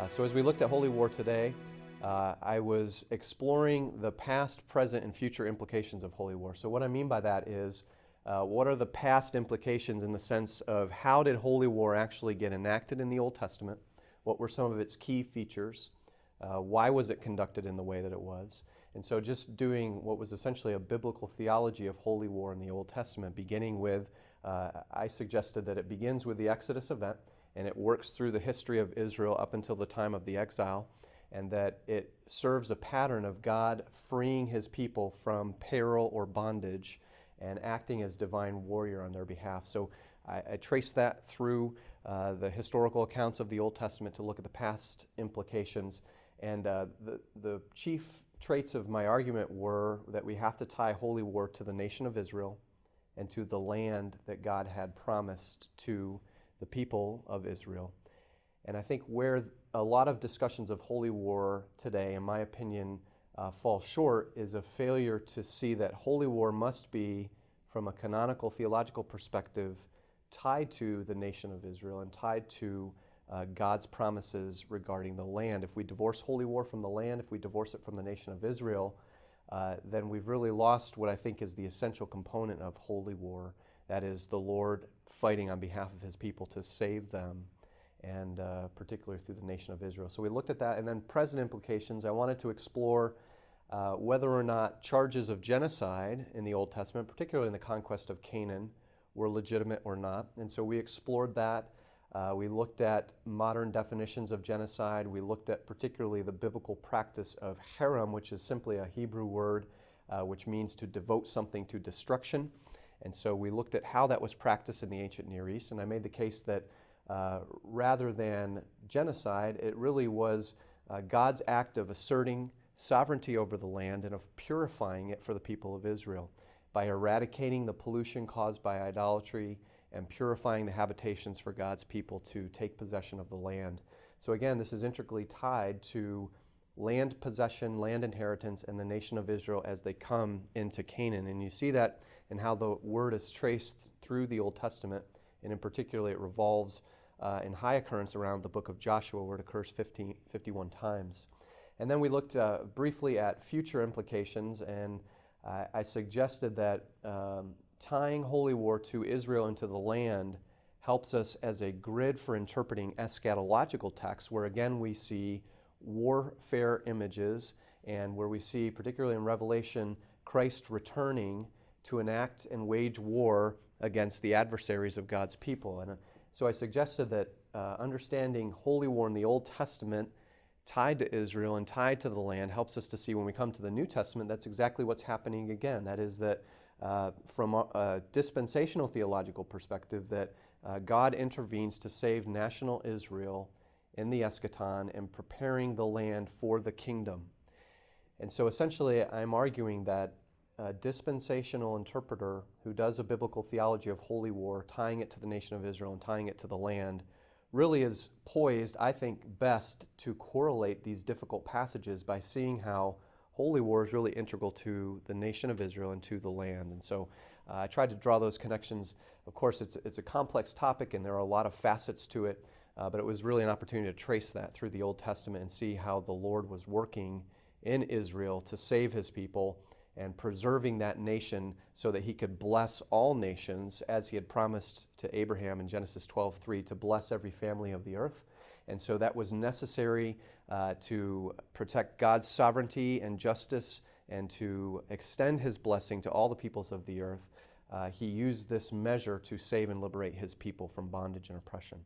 So as we looked at holy war today, I was exploring the past, present, and future implications of holy war. So what I mean by that is, what are the past implications in the sense of how did holy war actually get enacted in the Old Testament? What were some of its key features? Why was it conducted in the way that it was? And so just doing what was essentially a biblical theology of holy war in the Old Testament, beginning with, I suggested that it begins with the Exodus event, and it works through the history of Israel up until the time of the exile, and that it serves a pattern of God freeing his people from peril or bondage and acting as divine warrior on their behalf. So I traced that through the historical accounts of the Old Testament to look at the past implications. And the chief traits of my argument were that we have to tie holy war to the nation of Israel and to the land that God had promised to the people of Israel. And I think where a lot of discussions of holy war today, in my opinion, fall short is a failure to see that holy war must be, from a canonical theological perspective, tied to the nation of Israel and tied to God's promises regarding the land. If we divorce holy war from the land, if we divorce it from the nation of Israel, then we've really lost what I think is the essential component of holy war. That is the Lord fighting on behalf of his people to save them, and particularly through the nation of Israel. So we looked at that, and then present implications. I wanted to explore whether or not charges of genocide in the Old Testament, particularly in the conquest of Canaan, were legitimate or not. And so we explored that. We looked at modern definitions of genocide. We looked at particularly the biblical practice of herem, which is simply a Hebrew word which means to devote something to destruction. And so we looked at how that was practiced in the ancient Near East, and I made the case that rather than genocide, it really was God's act of asserting sovereignty over the land and of purifying it for the people of Israel by eradicating the pollution caused by idolatry and purifying the habitations for God's people to take possession of the land. So again, this is intricately tied to land possession, land inheritance, and the nation of Israel as they come into Canaan. And you see that in how the word is traced through the Old Testament, and in particular it revolves in high occurrence around the book of Joshua, where it occurs 51 times. And then we looked briefly at future implications, and I suggested that tying holy war to Israel and to the land helps us as a grid for interpreting eschatological texts, where again we see warfare images, and where we see, particularly in Revelation, Christ returning to enact and wage war against the adversaries of God's people. And so I suggested that understanding holy war in the Old Testament tied to Israel and tied to the land helps us to see when we come to the New Testament that's exactly what's happening again. That is that from a dispensational theological perspective, that God intervenes to save national Israel in the eschaton and preparing the land for the kingdom. And so essentially I'm arguing that a dispensational interpreter who does a biblical theology of holy war, tying it to the nation of Israel and tying it to the land, really is poised, I think, best to correlate these difficult passages by seeing how holy war is really integral to the nation of Israel and to the land. And so I tried to draw those connections. Of course, it's a complex topic and there are a lot of facets to it, but it was really an opportunity to trace that through the Old Testament and see how the Lord was working in Israel to save his people and preserving that nation so that he could bless all nations, as he had promised to Abraham in Genesis 12:3 to bless every family of the earth. And so that was necessary to protect God's sovereignty and justice and to extend his blessing to all the peoples of the earth. He used this measure to save and liberate his people from bondage and oppression.